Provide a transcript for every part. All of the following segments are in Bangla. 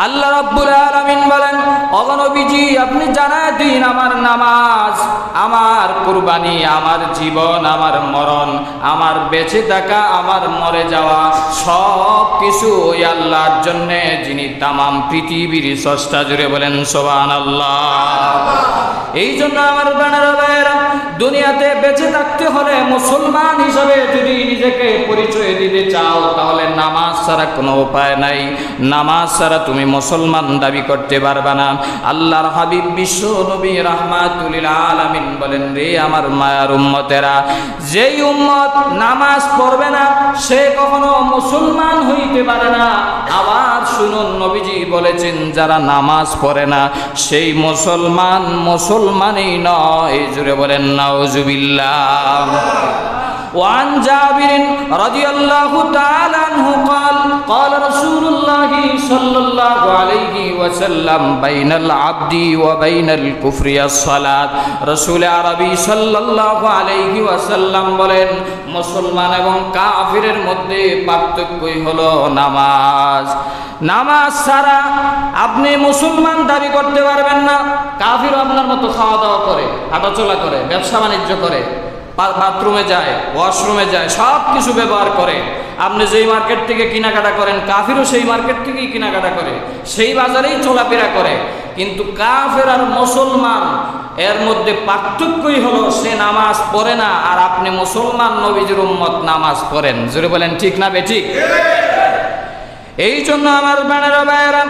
আল্লাহ রাব্বুল আলামিন বলেন, ওগো নবীজি আপনি জানায় দিন আমার নামাজ, আমার কুরবানি, আমার জীবন, আমার মরণ, আমার বেঁচে থাকা, আমার মরে যাওয়া সব কিছু ওই আল্লাহর জন্য, যিনি তামাম পৃথিবীর স্রষ্টা। জুড়ে বলেন সুবহানাল্লাহ। এই জন্য আমার বানারা ভাইয়েরা, দুনিয়াতে বেঁচে থাকতে হলে মুসলমান হিসাবে যদি নিজেকে পরিচয় দিতে চাও, তাহলে নামাজ ছাড়া কোনো উপায় নাই। নামাজ ছাড়া তুমি মুসলমান দাবি করতে পারবে না। আল্লাহর হাবিব বিশ্ব নবী রাহমাতুল লিল আলামিন বলেন, রে আমার মায়ার উম্মতেরা, যেই উম্মত নামাজ পড়বে না সে কখনো মুসলমান হইতে পারে না। আবার শুনুন, নবীজি বলেছেন যারা নামাজ পড়ে না সেই মুসলমানই নয়। জুড়ে বলেন নাউজুবিল্লাহ। وعن جابر رضي الله تعالى عنه قال قال رسول الله صلى الله عليه وسلم بين العبد وبين الكفر الصلاة। رسول আরবি সাল্লাল্লাহু আলাইহি ওয়াসাল্লাম বলেন, মুসলমান এবং কাফিরের মধ্যে পার্থক্যই হলো নামাজ। নামাজ ছাড়া আপনি মুসলমান দাবি করতে পারবেন না। কাফিরও আপনার মতো খাওয়া দাওয়া করে, হাঁটাচলা করে, ব্যবসা বাণিজ্য করে, বাথরুমে যায়, ওয়াশরুমে যায়, সব কিছু ব্যবহার করে। আপনি যেই মার্কেট থেকে কেনাকাটা করেন, কাফিরও সেই মার্কেট থেকেই কেনাকাটা করে, সেই বাজারেই চলাফেরা করে। কিন্তু কাফের আর মুসলমান এর মধ্যে পার্থক্যই হলো সে নামাজ পড়ে না, আর আপনি মুসলমান নবীজির উম্মত নামাজ পড়েন। জোরে বলেন ঠিক না বেঠিক? এই জন্য আমার বানারা ভাইয়েরা,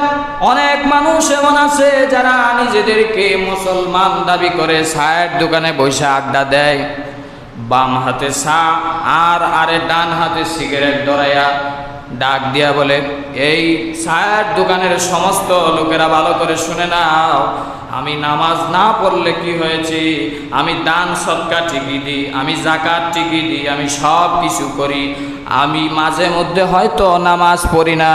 অনেক মানুষ এমন আছে যারা নিজেদেরকে মুসলমান দাবি করে চায়ের দোকানে বসে আড্ডা দেয়, বাম হাতে চা আর ডান হাতে সিগারেট ধরাইয়া ডাক দিয়া বলে, এই চায়ের দোকানের সমস্ত লোকেরা ভালো করে শুনে নাও, আমি নামাজ না পড়লে কি হয়েছে, আমি দান সদকা ঠিকই দিই, আমি যাকাত ঠিকই দিই, আমি সব কিছু করি, আমি মাঝে মধ্যে হয়তো নামাজ পড়ি না,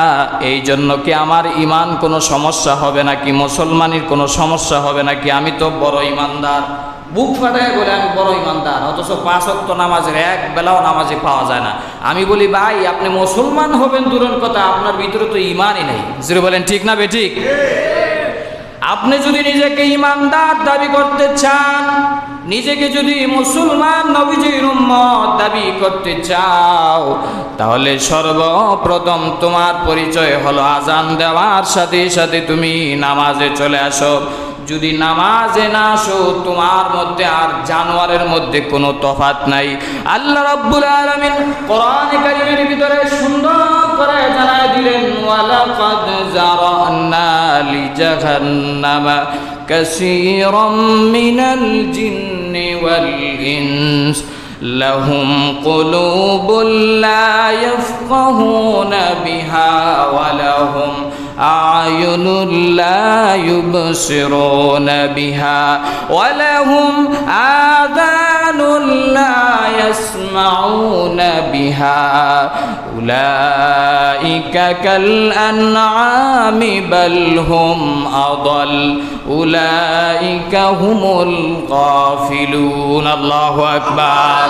এই জন্য কি আমার ইমান কোনো সমস্যা হবে নাকি, মুসলমানের কোনো সমস্যা হবে নাকি, আমি তো বড় ইমানদার। বুক ফাটায় বলে আমি বড় ইমানদার, অথচ 5 ওয়াক্ত নামাজের এক বেলাও নামাজে পাওয়া যায় না। আমি বলি ভাই, আপনি মুসলমান হবেন দূরের কথা, আপনার ভিতরে তো ইমানই নেই। জোরে বলেন ঠিক না বেঠিক? আপনি যদি নিজেকে ইমানদার দাবি করতে চান, নিজেকে যদি মুসলমান নবীজির উম্মত দাবি করতে চাও, তাহলে সর্বপ্রথম তোমার পরিচয় হলো আজান দেওয়ার সাথে সাথে তুমি নামাজে চলে আসো। যদি নামাজে না আসো, তোমার মধ্যে আর জানোয়ারের মধ্যে কোনো তফাৎ নাই। আল্লাহ রাব্বুল আলামিন কোরআনে কারীমের ভিতরে সুন্দর করে জানায় দিলেন, ওয়ালাকাদ জারানা লিজাহান্নামা কাসীরাম মিনাল জিন্নি ওয়াল ইনস লাহুম কুলুবুল লা ইয়াফকাহুনা বিহা ওয়া লাহুম أعين لا يبصرون بها ولهم آذان لا يسمعون بها أولئك كالأنعام بل هم أضل أولئك هم الغافلون الله أكبر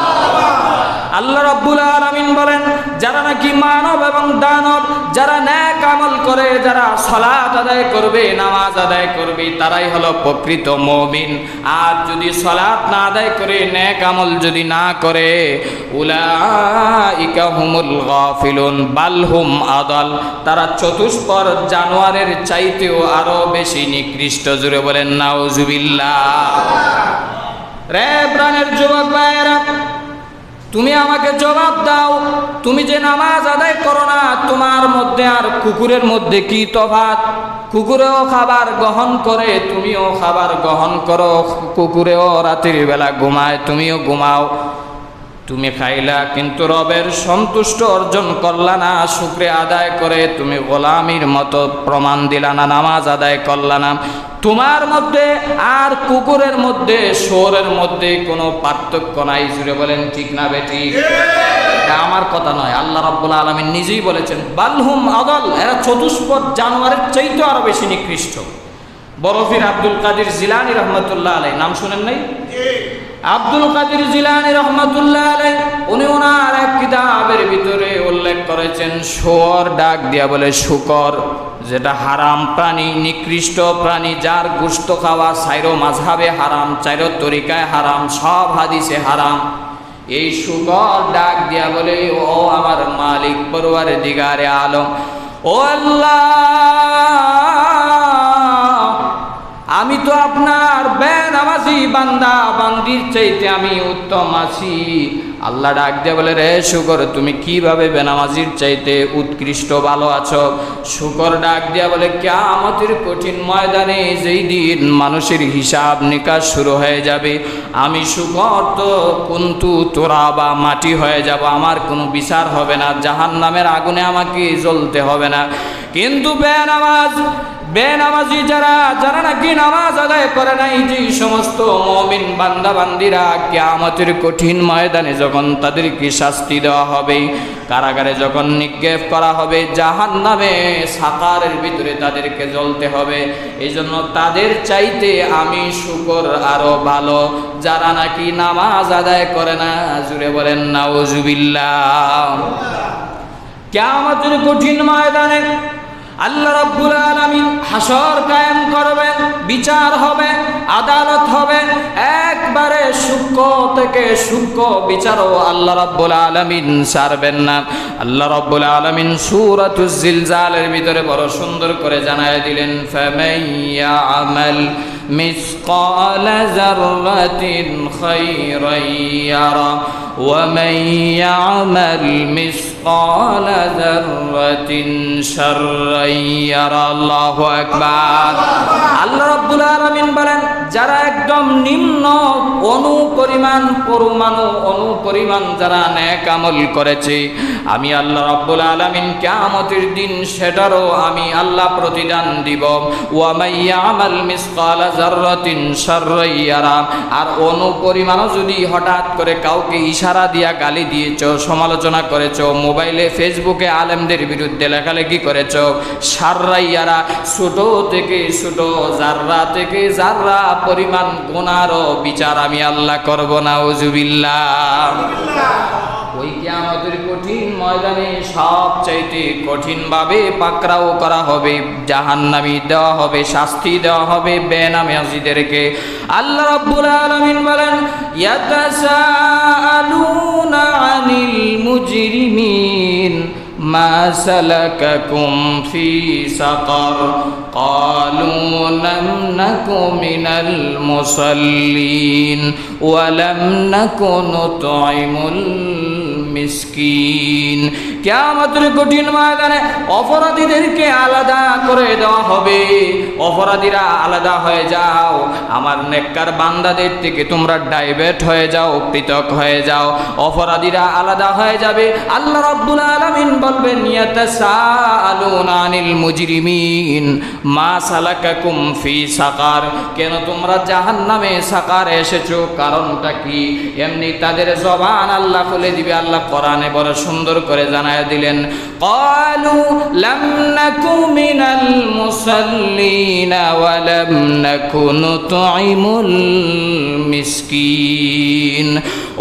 আল্লাহ রাব্বুল আলামিন বলেন, যারা নাকি মানব এবং দানব, যারা নেক আমল করে, যারা সালাত আদায় করবে, নামাজ আদায় করবে, তারাই হলো প্রকৃত মুমিন। আর যদি সালাত না আদায় করে, নেক আমল যদি না করে, উলাইকা হুমুল গাফিলুন বাল হুম আদাল, তারা চতুষ্পদ জানোয়ারের চাইতেও আরো বেশি নিকৃষ্ট। জুড়ে বলেন নাউজুবিল্লাহ। রে প্রাণের যুবক ভাইয়েরা, তুমি আমাকে জবাব দাও, তুমি যে নামাজ আদায় করো না, তোমার মধ্যে আর কুকুরের মধ্যে কি তফাৎ? কুকুরেও খাবার গ্রহণ করে, তুমিও খাবার গ্রহণ করো, কুকুরেও রাতের বেলা ঘুমায়, তুমিও ঘুমাও। তুমি খাইলা কিন্তু রবের সন্তুষ্ট অর্জন করলা না, শুকরিয়া আদায় করে তুমি গোলামির মতো প্রমাণ দিলা না, নামাজ আদায় করলা না। তোমার মধ্যে আর কুকুরের মধ্যে, শুয়োরের মধ্যে কোনো পার্থক্য নাই। জুড়ে বলেন ঠিক না বেঠিক? এটা আমার কথা নয়, আল্লাহ রাব্বুল আলামিন নিজেই বলেছেন, বালহুম আদাল, এরা চতুষ্পদ জানোয়ারের চাইতে আরো বেশি নিকৃষ্ট। বরফির আব্দুল কাদের জিলানী রহমতুল্লাহ আলাইহি, নাম শুনেন নাই? আব্দুল কাদের জিলানী রহমতুল্লাহ আলাইহি, উনি ওনার এক কিতাবের ভিতরে উল্লেখ করেছেন, শুয়োর ডাক দিয়া বলে শুকর, যেটা হারাম প্রাণী, নিকৃষ্ট প্রাণী, যার গোশত খাওয়া চাইরো মাযহাবে হারাম, চাইরো তরিকায় হারাম, সব হাদিসে হারাম। এই শুকর ডাক দিয়া বলে, ও আমার মালিক পরওয়ারদিগারে আলম, ও আল্লাহ, আমি তো আপনার বেনামাজি বান্দা বান্দির চাইতে আমি উত্তম আছি। আল্লাহ ডাক দিয়ে বলে, রে শুকর, তুমি কিভাবে বেনামাজির চাইতে উৎকৃষ্ট ভালো আছো? শুকর ডাক দিয়া বলে, কিয়ামতের কঠিন ময়দানে যেই দিন মানুষের হিসাব নিকাশ শুরু হয়ে যাবে, আমি শুকর তো কুন্তু তোরা বা মাটি হয়ে যাব, আমার কোনো বিচার হবে না, জাহান্নামের আগুনে আমাকে জ্বলতে হবে না। কিন্তু বেনামাজি যারা নাকি নামাজ আদায় করে নাই, যে সমস্ত মুমিন বান্দা বান্দিরা, কিয়ামতের কঠিন ময়দানে যখন তাদেরকে শাস্তি দেওয়া হবে, কারাগারে যখন নিক্ষেপ করা হবে, জাহান্নামে সাকারের ভিতরে তাদেরকে জ্বলতে হবে। এই জন্য তাদের চাইতে আমি শুকর আরো ভালো, যারা নাকি নামাজ আদায় করে না। জুড়ে বলেন নাউজুবিল্লাহ। কিয়ামতের কঠিন ময়দানে আল্লাহ রাব্বুল আলামিন হাসর কায়েম করবেন, বিচার হবে, আদালত হবে। একবারে সূক্ষ্ম থেকে সূক্ষ্ম বিচারও আল্লাহ রাব্বুল আলামিন ছাড়বেন না। আল্লাহ রাব্বুল আলামিন সূরাতুজ জিলজালের ভিতরে বড় সুন্দর করে জানায় দিলেন, ফামাইয়া আমাল মিসকালা যাররাতিন খায়রান ইয়ারা ওয়া মান ইয়ামাল মিসকালা যাররাতিন শাররান ইয়ারা। আল্লাহু আকবার। আল্লাহ রাব্বুল আলামিন বলেন, যারা একদম নিম্ন অনুপরিমাণ যারা নেক আমল করেছে, আমি আল্লাহ রাব্বুল আলামিন কিয়ামতের দিন সেটারও আমি আল্লাহ প্রতিদান দিব। ওয়া মান ইয়ামাল মিসকালা যাররাতিন শাররান ইয়ারা। আর অনুপরিমাণও যদি হঠাৎ করে কাউকে ইশারা দিয়া গালি দিয়েছো, সমালোচনা করেছো, মোবাইলে ফেসবুকে আলেমদের বিরুদ্ধে লেখালেখি করেছো, শাররান ইয়ারা, ছোট থেকে ছোট, জাররা থেকে জাররা পরিমাণ গুনাহরও বিচার আমি আল্লাহ করব। নাউজুবিল্লাহ। ওই কিয়ামতের কঠিন ময়দানে সবচাইতে কঠিনভাবে পাকড়াও করা হবে, জাহান্নামী দেওয়া হবে, শাস্তি দেওয়া হবে বেনামাজিদেরকে। আল্লাহ রাব্বুল আলামিন বলেন, ইয়াতাসাআলুনা আনিল মুজরিমিন মা সালাকাকুম ফি সাকার ক্বালু লাম নাকু মিনাল মুসাল্লিন ওয়া লাম নাকু নুতঈমুল মিসকিন। কিয়ামতের কঠিন ময়দানে অপরাধীদেরকে আলাদা করে দেওয়া হবে। অপরাধীরা আলাদা হয়ে যাও, আমার নেককার বান্দাদের থেকে তোমরা ডাইভার্ট হয়ে যাও, পৃথক হয়ে যাও। অপরাধীরা আলাদা হয়ে যাবে। আল্লাহ রাব্বুল আলামিন বলবেন, ইয়াতাসাআলুনা আনিল মুজরিমিন মা সালাকাকুম ফি সাকার। কেন তোমরা জাহান্নামে সাকারে এসেছো, কারণটা কি? এমনি তাদের জবান আল্লাহ খুলে দিবে। আল্লাহ কোরআনে বড় সুন্দর করে জানায় দিলেন, ক্বালু লাম নাকু মিনাল মুসাল্লিন ওয়া লাম নাকু নুতঈমুল মিসকিন।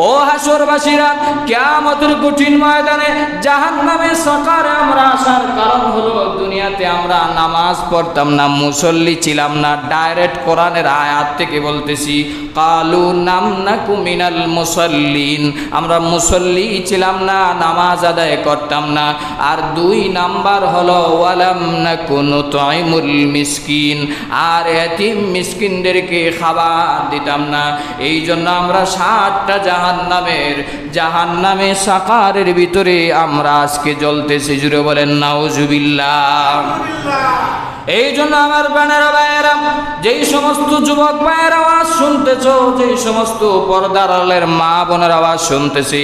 ও হাসরবাসীরা, কিয়ামতের কঠিন ময়দানে জাহান্নামে সাকারে আমরা আসার কারণ হলো, দুনিয়াতে আমরা নামাজ পড়তাম না, মুসল্লি ছিলাম না। ডাইরেক্ট কোরআনের আয়াত থেকে বলতেছি, ক্বালু লাম নাকু মিনাল মুসাল্লিন, আমরা মুসল্লি ছিলাম না, নামাজ আদায় করতাম না। আর 2 নাম্বার হলো ওয়া লাম নাকু নুতঈমুল মিসকিন, আর এতিম মিসকিনদেরকে খাবার দিতাম না। এই জন্য আমরা 7টা জাহান্নামে সাকারের ভিতরে আমরা আজকে জ্বলতেছি। জুড়ে বলেন নাউজুবিল্লাহ। এই জন্য আমার বানেরা ভাইয়েরা, যেই সমস্ত যুবক ভাইয়ের আওয়াজ শুনতেছো, যেই সমস্ত পর্দার আড়ালের মা বোনের আওয়াজ শুনতেছি,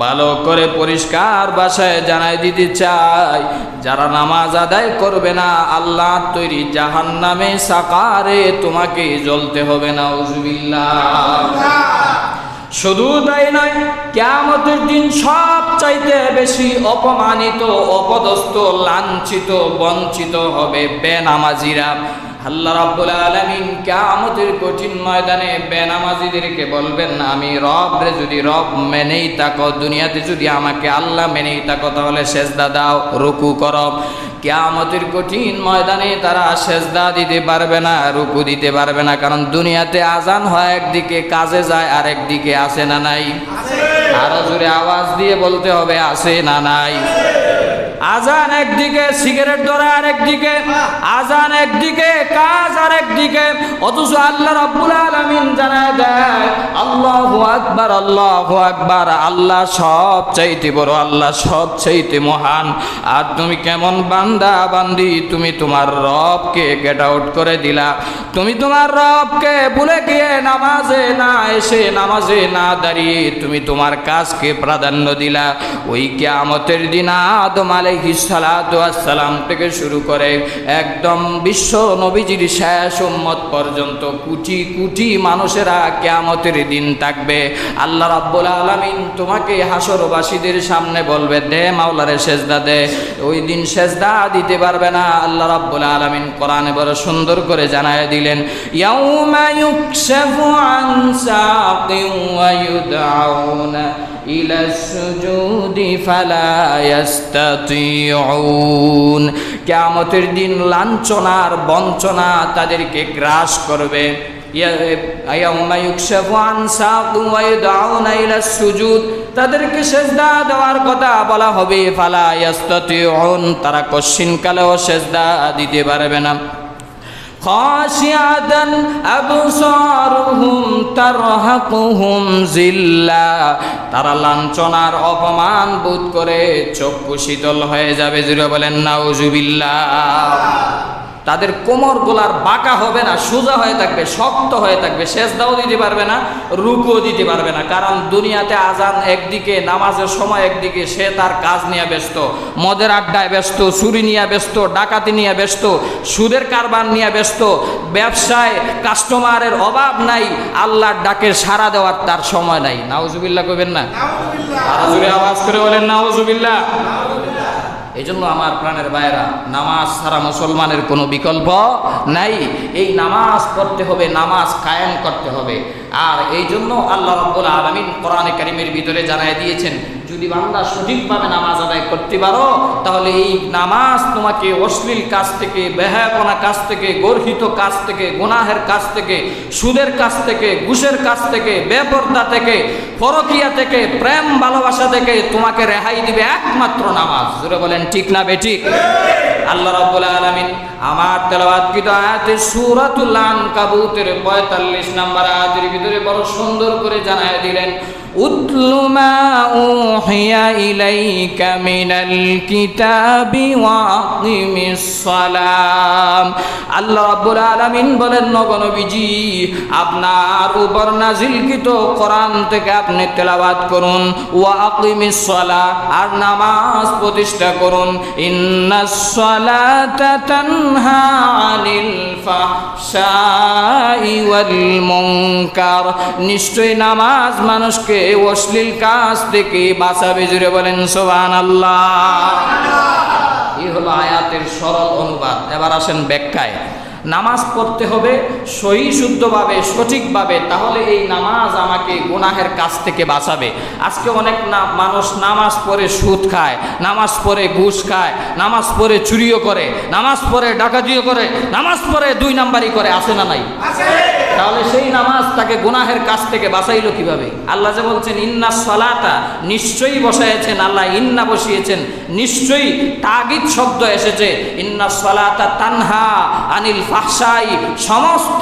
ভালো করে পরিষ্কার ভাষায় জানাই দিতে চাই, যারা নামাজ আদায় করবে না, আল্লাহ তৈরি জাহান্নামে সাকারে তোমাকে জ্বলতে হবে। নাউজুবিল্লাহ। শুধু তাই নয়, কিয়ামতের দিন সব চাইতে বেশি অপমানিত, অপদস্থ, লাঞ্ছিত, বঞ্চিত হবে বেনামাজিরা। আল্লাহ রাব্বুল আলামিন কিয়ামতের কঠিন ময়দানে বেনামাজিদেরকে বলবেন, আমি রব রে, যদি রব মেনেই থাকো, দুনিয়াতে যদি আমাকে আল্লাহ মেনেই থাকো, তাহলে সেজদা দাও, রুকু করো। কিয়ামতের কঠিন ময়দানে তারা সেজদা দিতে পারবে না, রুকু দিতে পারবে না, কারণ দুনিয়াতে আজান হয় একদিকে, কাজে যায় আরেকদিকে, আছে না নাই? আরো জোরে আওয়াজ দিয়ে বলতে হবে, আছে না নাই? আজান একদিকে, সিগারেট ধরা আরেকদিকে, আজান একদিকে, কাজ আরেকদিকে, অথচ আল্লাহ রাব্বুল আলামিন জানায় দেয় আল্লাহু আকবার, আল্লাহু আকবার, আল্লাহ সবচাইতে বড়, আল্লাহ সবচাইতে মহান। আর তুমি কেমন বান্দা বান্দি, তুমি তোমার রবকে গেট আউট করে দিলা, তুমি তোমার রবকে ভুলে গিয়ে নামাজে না এসে, নামাজে না দাঁড়িয়ে তুমি তোমার কাজকে প্রাধান্য দিলা। ওই কিয়ামতের দিন আদম আলাইহিস সালাতু ওয়াস সালাম থেকে শুরু করে একদম বিশ্ব নবীজির শেষ উম্মত পর্যন্ত কোটি কোটি মানুষেরা কিয়ামতের দিন থাকবে। আল্লাহ রাব্বুল আলামিন তোমাকে হাসরবাসীদের সামনে বলবে, দে মাওলারে সেজদা দে। ওই দিন সেজদা দিতে পারবে না। আল্লাহ রাব্বুল আলামিন কোরআনে বড় সুন্দর করে জানায় দিলেন, ইয়াউমা ইউকশাফু আন সাকিন ওয়া ইউদআউনা ইলা সুজুদি ফালা ইয়াস্তাতিউন। কিয়ামতের দিন লাঞ্ছনার বঞ্চনা তাদেরকে গ্রাস করবে। ইয়াউমা ইউকশাফু আন সাকিন ওয়া ইউদআউনা ইলা সুজুদ, তাদেরকে সেজদা দেওয়ার কথা বলা হবে, ফালা ইয়াস্তাতিউন, তারা কশিনকালেও সেজদা দিতে পারবে না। খাশিয়াতান আবসারুহুম তারহাকুহুম জিল্লা, তারা লাঞ্ছনার অপমান বোধ করে চক্ষু শীতল হয়ে যাবে। জুড়ে বলেন নাউজুবিল্লাহ। তাদের কোমর গোলার বাঁকা হবে না, সোজা হয়ে থাকবে, শক্ত হয়ে থাকবে, সেজদাও দিতে পারবে না, রুকুও দিতে পারবে না। কারণ দুনিয়াতে আজান একদিকে, নামাজের সময় একদিকে, সে তার কাজ নিয়ে ব্যস্ত, মদের আড্ডায় ব্যস্ত, চুরি নিয়ে ব্যস্ত, ডাকাতি নিয়ে ব্যস্ত, সুদের কারবার নিয়ে ব্যস্ত, ব্যবসায় কাস্টমারের অভাব নাই, আল্লাহর ডাকের সাড়া দেওয়ার তার সময় নাই। নাউজুবিল্লাহ কইবেন না? আরো জোরে আওয়াজ করে বলেন নাউজুবিল্লাহ। এই জন্য আমার প্রাণের ভাইয়েরা, নামাজ ছাড়া মুসলমানের কোনো বিকল্প নাই। এই নামাজ পড়তে হবে, নামাজ কায়েম করতে হবে। আর এই জন্য আল্লাহ রাব্বুল আলামিন কোরআনে কারীমের ভিতরে জানায় দিয়েছেন, যদি বান্দা সঠিকভাবে নামাজ আদায় করতে পারো, তাহলে এই নামাজ তোমাকে অশ্লীল কাজ থেকে, বেহায়াপনা কাজ থেকে, গর্হিত কাজ থেকে, গুনাহের কাজ থেকে, সুদের কাজ থেকে, ঘুষের কাজ থেকে, বেপরদা থেকে, পরকিয়া থেকে, প্রেম ভালোবাসা থেকে তোমাকে রেহাই দিবে একমাত্র নামাজ। জোরে বলেন ঠিক না বেঠিক? আল্লাহ রাব্বুল আলামিন আমার তেলাওয়াতকৃত আয়াতে সূরাতুল আনকাবুতের 45 নম্বর আয়াতের ভিতরে বড় সুন্দর করে জানায় দিলেন, উতলু মা উহিয়া ইলাইকা মিনাল কিতাবি ওয়া আকিমিস সালাম। আল্লাহ রাব্বুল আলামিন বলেন, নবীজি আপনার উপর নাজিলকৃত কোরআন থেকে আপনি তেলাওয়াত করুন, ওয়া আকিমিস সালাহ, আর নামাজ প্রতিষ্ঠা করুন। ইন্নাস সালাতা তানহা আনিল ফাহশাই ওয়াল মুনকার, নিশ্চয় নামাজ মানুষকে অশ্লীল কাজ থেকে বাঁচাবে। জুড়ে বলেন সুবহানাল্লাহ। এই হলো আয়াতের সরল অনুবাদ। এবার আসেন ব্যাখ্যায়। নামাজ পড়তে হবে সহি শুদ্ধভাবে, সঠিকভাবে, তাহলে এই নামাজ আমাকে গুনাহের কাছ থেকে বাঁচাবে। আজকে অনেক মানুষ নামাজ পড়ে সুদ খায়, নামাজ পড়ে ঘুষ খায়, নামাজ পড়ে চুরিও করে, নামাজ পড়ে ডাকাতিও করে, নামাজ পড়ে 2 নাম্বারি করে, আছে না নাই? তাহলে সেই নামাজ তাকে গুনাহের কাছ থেকে বাঁচাইলো কিভাবে? আল্লাহ যে বলছেন ইন্নাস সালাতা, নিশ্চয়ই বসাইছেন আল্লাহ, ইন্না বসিয়েছেন, নিশ্চয়ই তাগিদ শব্দ এসেছে। ইন্নাস সালাতা তানহা আনিল ফাহশাই, সমস্ত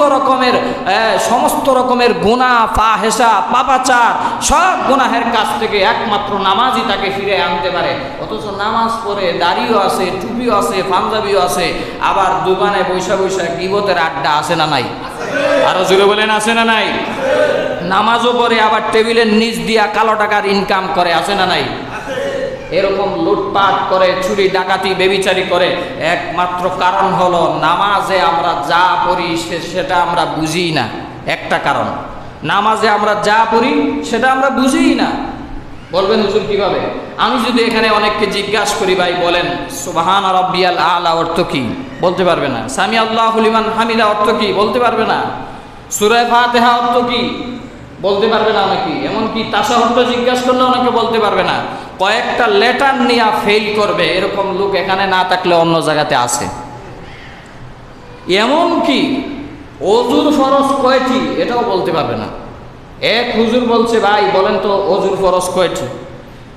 রকমের গুনাহ, ফাহেশা, পাপাচার, সব গুনাহের কাছ থেকে একমাত্র নামাজই তাকে ফিরে আনতে পারে। অথচ নামাজ পড়ে দাড়িও আছে, টুপিও আছে, পাঞ্জাবিও আছে, আবার দোকানে বৈশা বৈশা গীবতের আড্ডা, আছে না নাই? আরো জোরে বলেন আছে না নাই? নামাজও পড়ে আবার টেবিলের নিচ দিয়া কালো টাকার ইনকাম করে, আছে না নাই? এরকম লুটপাট করে, চুরি ডাকাতি বেবিচারি করে। একমাত্র কারণ হলো নামাজে আমরা যা পড়ি সেটা আমরা বুঝি না। একটা কারণ, নামাজে আমরা যা পড়ি সেটা আমরা বুঝি না। বলবেন হুজুর কিভাবে? আমি যদি এখানে অনেককে জিজ্ঞাসা করি, ভাই বলেন সুবহান রাব্বিয়াল আলা অর্থ কি, বলতে পারবে না। সামি আল্লাহু লিমান হামিদা অর্থ কি, বলতে পারবে না। সূরা ফাতিহা অর্থ কি, বলতে পারবে না অনেকে। এমনকি তাশাহুদ জিজ্ঞাসা করলে অনেকে বলতে পারবে না। কয়েকটা লেটার নিয়ে ফেল করবে, এরকম লোক এখানে না থাকলে অন্য জায়গাতে আছে। এমনকি ওযুর ফরজ কয়টি এটাও বলতে পারবে না। এক হুজুর বলছে, ভাই বলেন তো ওযুর ফরজ কয়টি?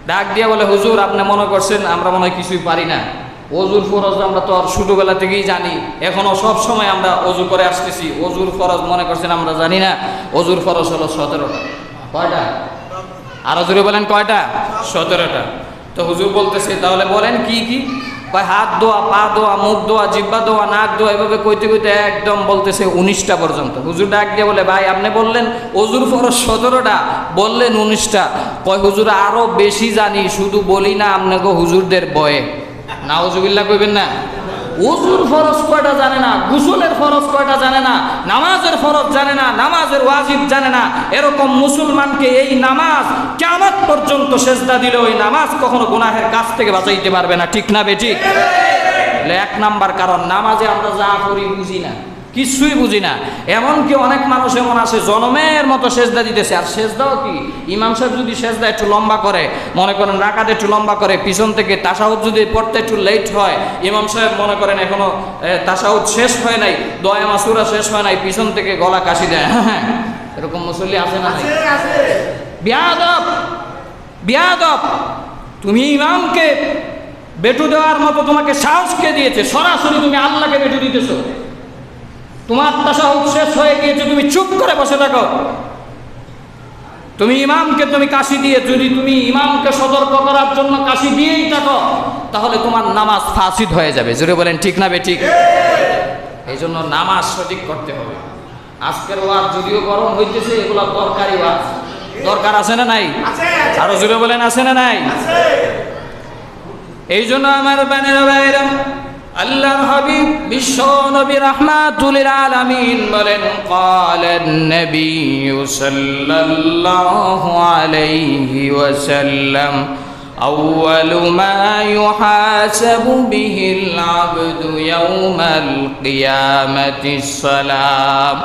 ডাক দিয়া বলে, হুজুর আপনি মনে করছেন আমরা মনে হয় কিছুই পারি না। ওযুর ফরজ আমরা তো আর ছোটবেলা থেকেই জানি, এখনো সব সময় আমরা ওযু করে আসতেছি। ওযুর ফরজ মনে করছেন আমরা জানি না? ওযুর ফরজ হলো 17টা। কয়টা? আরো জোরে বলেন কয়টা? 17টা। তো হুজুর বলতেছে, তাহলে বলেন কি কি? কয় হাত ধোয়া, পা ধোয়া, মুখ ধোয়া, জিহ্বা ধোয়া, নাক ধোয়া, এভাবে কইতে কইতে একদম বলতেছে 19টা পর্যন্ত। হুজুর ডাক দিয়ে বলে, ভাই আপনি বললেন ওযুর ফরজ 17টা, বললেন 19টা। কয় হুজুর আরো বেশি জানি, শুধু বলি না আপনাকে হুজুরদের বয়ে। নাউজুবিল্লাহ কইবেন না? ওযুর ফরজ কয়টা জানে না, গোসলের ফরজ কয়টা জানে না, নামাজের ফরজ জানে না, নামাজের ওয়াজিব জানে না। এরকম মুসলমানকে এই নামাজ কিয়ামত পর্যন্ত সেজদা দিলে ওই নামাজ কখনো গুনাহের কাছ থেকে বাঁচাইতে পারবে না। ঠিক না বেঠিক? এক নাম্বার কারণ, নামাজে আমরা যা করি বুঝি না, কিছুই বুঝি না। এমনকি অনেক মানুষ এমন আছে জনমের মতো সেজদা দিতেছে। আর সেজদাও কি, ইমাম সাহেব যদি সেজদা একটু লম্বা করে, মনে করেন রাকাত একটু লম্বা করে, পিছন থেকে তাশাহুদ যদি পড়তে একটু লেট হয়, ইমাম সাহেব মনে করেন এখনো তাশাহুদ শেষ হয় নাই, দোয়া মাসুরা শেষ হয় নাই, পিছন থেকে গলা কাশি দেয়। এরকম মুসল্লি আছে না? বিয়াদব, বিয়াদব! তুমি ইমামকে বেটু দেওয়ার মতো তোমাকে সাহস কে দিয়েছে? সরাসরি তুমি আল্লাহকে বেটু দিতেছো। তোমার তাশাহুদ শেষ হয়ে গিয়েছে, তুমি চুপ করে বসে থাকো। তুমি ইমামকে তুমি কাশি দিয়ে, যদি তুমি ইমামকে সতর্ক করার জন্য কাশি দিয়েই থাকো, তাহলে তোমার নামাজ ফাসিদ হয়ে যাবে। জোরে বলেন ঠিক না বেঠিক? এই জন্য নামাজ সঠিক করতে হবে। আজকের ওয়াজ যদিও গরম হইতেছে, এগুলো দরকারি ওয়াজ। দরকার আছে না নাই? আরো জোরে বলেন আছে না নাই? এই জন্য আমার বানেরা ভাইরা, আল্লাহর হাবিব বিশ্ব নবী রাহমাতুল আলামিন বলেন, ক্বালান নবী সাল্লাল্লাহু আলাইহি ওয়াসাল্লাম, আউয়ালু মা ইউহাসাবু বিহিল আবদু ইয়াওমাল কিয়ামাতিস সালাম।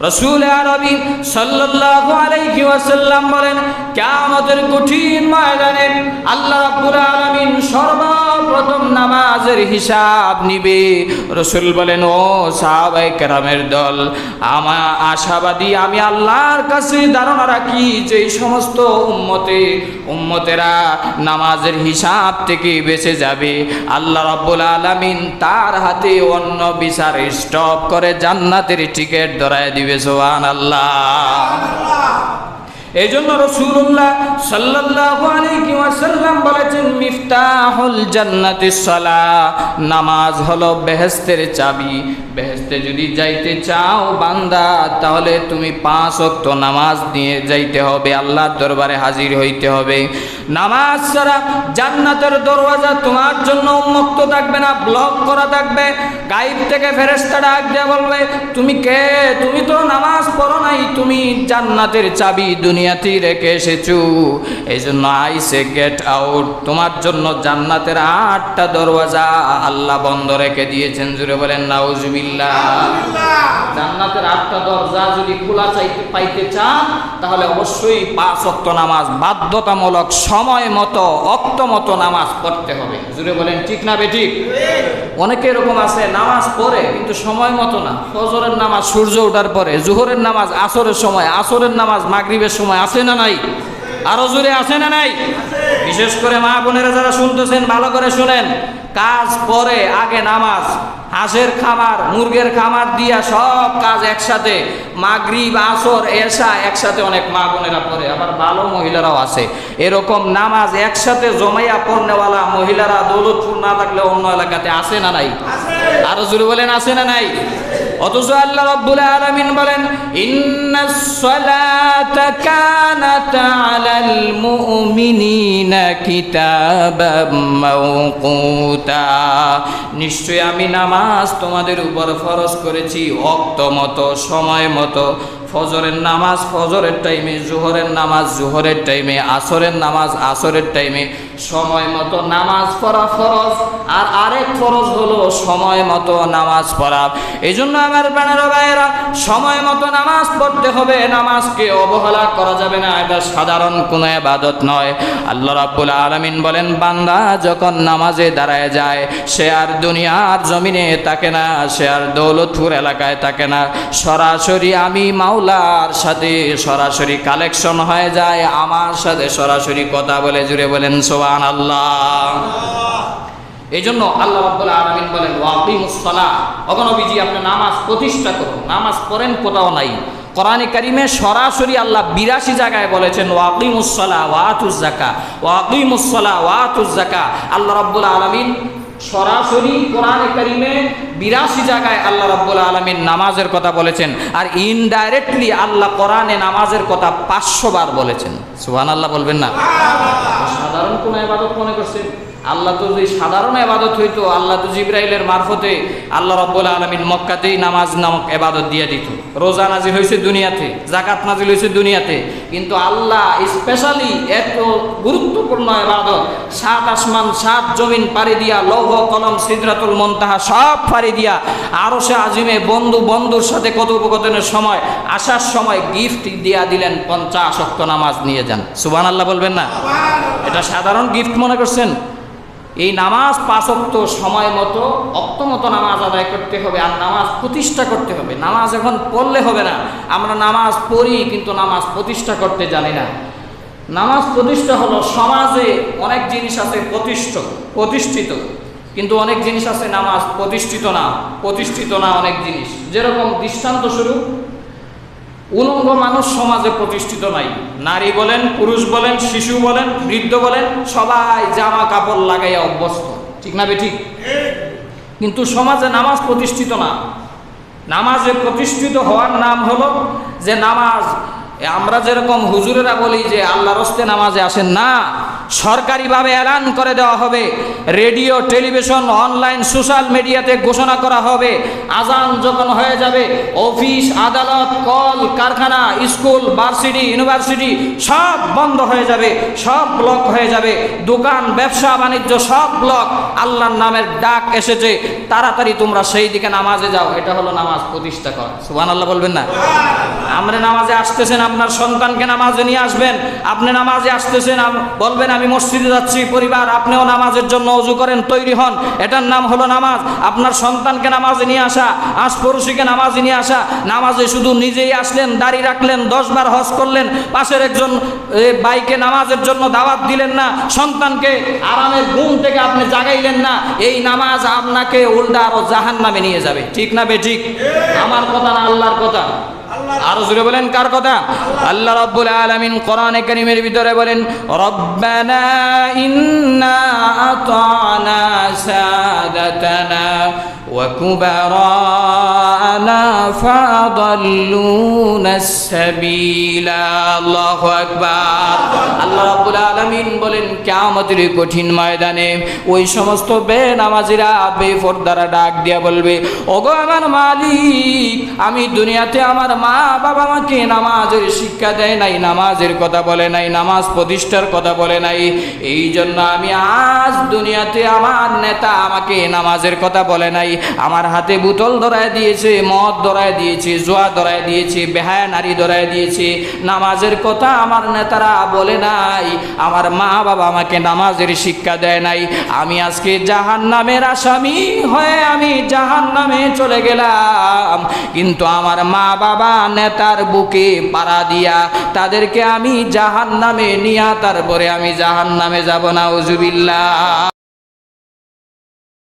রাসূল আরবি সাল্লাল্লাহু আলাইহি ওয়াসাল্লাম বলেন, কিয়ামতের কঠিন ময়দানে আল্লাহ রাব্বুল আলামিন সর্বপ্রথম নামাজের হিসাব নিবে। রাসূল বলেন, ও সাহাবায়ে কেরামের দল, আমার আশাবাদী আমি আল্লাহর কাছে ধারণা রাখি যে এই সমস্ত উম্মতেরা নামাজের হিসাব থেকে বেঁচে যাবে, আল্লাহ রাব্বুল আলামিন তার হাতে অন্য বিচার স্টপ করে জান্নাতের টিকিট ধরায় দিবে। সুবহানাল্লাহ। এই জন্য রাসূলুল্লাহ সাল্লাল্লাহু আলাইহি ওয়াসাল্লাম বলেছেন, মিফতাহুল জান্নাতিস সালাহ, নামাজ হলো বেহেশতের চাবি। বেহেশতে যদি যাইতে চাও বান্দা, তাহলে তুমি 5 ওয়াক্ত নামাজ নিয়ে যাইতে হবে, আল্লাহর দরবারে হাজির হইতে হবে। নামাজ ছাড়া জান্নাতের দরওয়াজা তোমার জন্য উন্মুক্ত থাকবে না, ব্লক করা থাকবে। গায়েব থেকে ফেরেশতা ডাক দিয়ে বলবে, তুমি কে? তুমি তো নামাজ পড়ো নাই, তুমি জান্নাতের চাবি দুনিয়াতে রেখে এসেছো। এই জন্য আইসে গেট আউট, তোমার জন্য জান্নাতের 8টা দরওয়াজা আল্লাহ বন্ধ রেখে দিয়েছেন। জুড়ে বলেন নাউজুবিল্লাহ। জান্নাতের 8টা দরজা যদি খোলা পাইতে চান, তাহলে অবশ্যই 5 ওয়াক্ত নামাজ বাধ্যতামূলক সময় মতো ওয়াক্ত মতো নামাজ পড়তে হবে। জুড়ে বলেন ঠিক না বেঠিক? অনেকে এরকম আছে নামাজ পড়ে কিন্তু সময় মতো না। ফজরের নামাজ সূর্য ওঠার পরে, জোহরের নামাজ আসরের সময়, আসরের নামাজ মাগরিবের সময়, আছে না নাই? আরো জোরে আছে না নাই? বিশেষ করে মা বোনেরা যারা শুনতেছেন ভালো করে শুনেন, কাজ পরে আগে নামাজ। হাঁসের খামার, মুরগের খামার দিয়া সব কাজ একসাথে, মাগরিব আসর এশা একসাথে অনেক মা বোনেরা পড়ে, আবার ভালো মহিলারাও আছে। এরকম নামাজ একসাথে জমাইয়া পড়নেওয়ালা মহিলারা দৌলতপুর না থাকলে অন্য এলাকাতে আছে না নাই? আরো জোরে বলেন আছে না নাই? অথচ আল্লাহ রাব্বুল আলামিন বলেন, ইন্নাস সালাতা কানাত আলাল মুমিনিনা কিতাবাম মাওকুতা, নিশ্চয় আমি নামাজ তোমাদের উপর ফরজ করেছি ওয়াক্ত মতো, সময় মতো। ফজরের নামাজ ফজরের টাইমে, জোহরের নামাজ জোহরের টাইমে, আসরের নামাজ আসরের টাইমে। সময় মতো নামাজ পড়া ফরজ, আর আরেক ফরজ হলো সময় মতো নামাজ পড়া। এই জন্য আমার প্রাণের ভাইয়েরা, সময় মতো নামাজ পড়তে হবে, নামাজকে অবহেলা করা যাবে না। এটা সাধারণ কোনো ইবাদত নয়। আল্লাহ রাব্বুল আলামিন বলেন, বান্দা যখন নামাজে দাঁড়ায় যায়, সে আর দুনিয়ার জমিনে থাকে না, সে আর দৌলতপুর এলাকায় থাকে না, সরাসরি আমি মাওলার সাথে সরাসরি কালেকশন হয়ে যায়, আমার সাথে সরাসরি কথা বলে। জুড়ে বলেন সুবহানাল্লাহ। এই জন্য আল্লাহ রাব্বুল আলামিন বলেন, ওয়াকিমুস সালাহ, ওগো নবীজি আপনি নামাজ প্রতিষ্ঠা করুন। নামাজ পড়েন কোথাও নাই, কোরআনে কারিমে সরাসরি আল্লাহ 82 জায়গায় বলেছেন ওয়াকিমুস সালাহ ওয়া আতুজ যাকাত, ওয়াকিমুস সালাহ ওয়া আতুজ যাকাত। আল্লাহ রাব্বুল আলামিন সরাসরি কোরআনে কারিমে 82 জায়গায় আল্লাহ রাব্বুল আলামিন নামাজের কথা বলেছেন, আর ইনডাইরেক্টলি আল্লাহ কোরআনে নামাজের কথা 500 বার বলেছেন। সুবহানাল্লাহ বলবেন না? সাধারণ কোন ইবাদত মনে করছেন? আল্লাহ তো যদি সাধারণ ইবাদত হইতো, আল্লাহ তো জিবরাইলের মারফতে আল্লাহ রাব্বুল আলামিন মক্কাতেই নামাজ নামক ইবাদত দিয়ে দিত। রোজা নাজিল হয়েছে দুনিয়াতে, যাকাত নাজিল হয়েছে দুনিয়াতে, কিন্তু আল্লাহ স্পেশালি এত গুরুত্বপূর্ণ ইবাদত 7 আসমান 7 জমিন পাড়ি দিয়া, লৌহ কলম সিদরাতুল মুনতাহা সব পাড়ি দিয়া আরশে আজিমে বন্ধুর সাথে কথোপকথনের সময়, আসার সময় গিফট দিয়া দিলেন 50 ওয়াক্ত নামাজ নিয়ে যান। সুবহানাল্লাহ বলবেন না? এটা সাধারণ গিফট মনে করছেন? এই নামাজ 5 ওয়াক্ত সময় মতো অক্ত মতো নামাজ আদায় করতে হবে, আর নামাজ প্রতিষ্ঠা করতে হবে। নামাজ এখন পড়লে হবে না, আমরা নামাজ পড়ি কিন্তু নামাজ প্রতিষ্ঠা করতে জানি না। নামাজ প্রতিষ্ঠা হলো, সমাজে অনেক জিনিস আছে প্রতিষ্ঠিত, কিন্তু অনেক জিনিস আছে নামাজ প্রতিষ্ঠিত না অনেক জিনিস। যেরকম দৃষ্টান্ত স্বরূপ, উলঙ্গ মানুষ সমাজে প্রতিষ্ঠিত নাই। নারী বলেন, পুরুষ বলেন, শিশু বলেন, বৃদ্ধ বলেন, সবাই জামা কাপড় লাগাইয়া অভ্যস্ত, ঠিক না বেঠিক? কিন্তু সমাজে নামাজ প্রতিষ্ঠিত না। নামাজে প্রতিষ্ঠিত হওয়ার নাম হলো যে নামাজ, আমরা যেরকম হুজুরেরা বলি যে আল্লাহর রাস্তায় নামাজে আসেন না, সরকারিভাবে এলান করে দেওয়া হবে, রেডিও টেলিভিশন অনলাইন সোশ্যাল মিডিয়াতে ঘোষণা করা হবে, আজান যখন হয়ে যাবে অফিস আদালত কল কারখানা স্কুল ভার্সিটি ইউনিভার্সিটি সব বন্ধ হয়ে যাবে, সব ব্লক হয়ে যাবে, দোকান ব্যবসা বাণিজ্য সব ব্লক। আল্লাহর নামের ডাক এসেছে, তাড়াতাড়ি তোমরা সেই দিকে নামাজে যাও। এটা হলো নামাজ প্রতিষ্ঠা করা। সুবহানাল্লাহ বলবেন না? আমরা নামাজে আসতেছেন, আপনার সন্তানকে নামাজে নিয়ে আসবেন। আপনি নামাজে আসতেছেন, বলবেন আমি মসজিদে যাচ্ছি, পরিবার আপনিও নামাজের জন্য ওযু করেন, তৈরি হন, এটার নাম হলো নামাজ। আপনার সন্তানকে নামাজে নিয়ে আসা, আশপড়শিকে নামাজে নিয়ে আসা। নামাজে শুধু নিজেই আসলেন, দাড়ি রাখলেন, 10 বার হজ করলেন, পাশের একজন ভাইকে নামাজের জন্য দাওয়াত দিলেন না, সন্তানকে আরামের ঘুম থেকে আপনি জাগাইলেন না, এই নামাজ আপনাকে উল্টা আরো জাহান্নামে নিয়ে যাবে, ঠিক না বেঠিক? আমার কথা না আল্লাহর কথা? আরো জোরে বলেন কার কথা? আল্লাহ রাব্বুল আলামিন কোরআনে কারীমের ভিতরে বলেন, রব্বানা ইন্না আতানা সাদাতানা ওয়া কুবারানা ফাদাল্লুনাস সাবিলা। আল্লাহু আকবার। আল্লাহ রাব্বুল আলামিন বলেন, কিয়ামতের কঠিন ময়দানে ওই সমস্ত বেনামাজিরা বেপরদারা ডাক দিয়া বলবে, ওগো আমার মালিক, আমি দুনিয়াতে আমার মা বাবা আমাকে নামাজের শিক্ষা দেয় নাই, নামাজের কথা বলে নাই, নামাজ প্রতিষ্ঠার কথা বলে নাই, এই জন্য আমি আজ দুনিয়াতে আমার নেতা আমাকে নামাজের কথা বলে নাই, আমার হাতে বোতল ধরায় দিয়েছে, মদ ধরায় দিয়েছে, জুয়া ধরায় দিয়েছে, বেহায়া নারী ধরায় দিয়েছে, নামাজের কথা আমার নেতারা বলে নাই, আমার মা বাবা আমাকে নামাজের শিক্ষা দেয় নাই, আমি আজকে জাহান্নামের আসামি হয়ে আমি জাহান্নামে চলে গেলাম। কিন্তু আমার মা বাবা নেতার বুকে পাড়া দিয়া তাদেরকে আমি জাহান্নামে নিয়া, তারপরে আমি জাহান্নামে যাব না। নাউজুবিল্লাহ।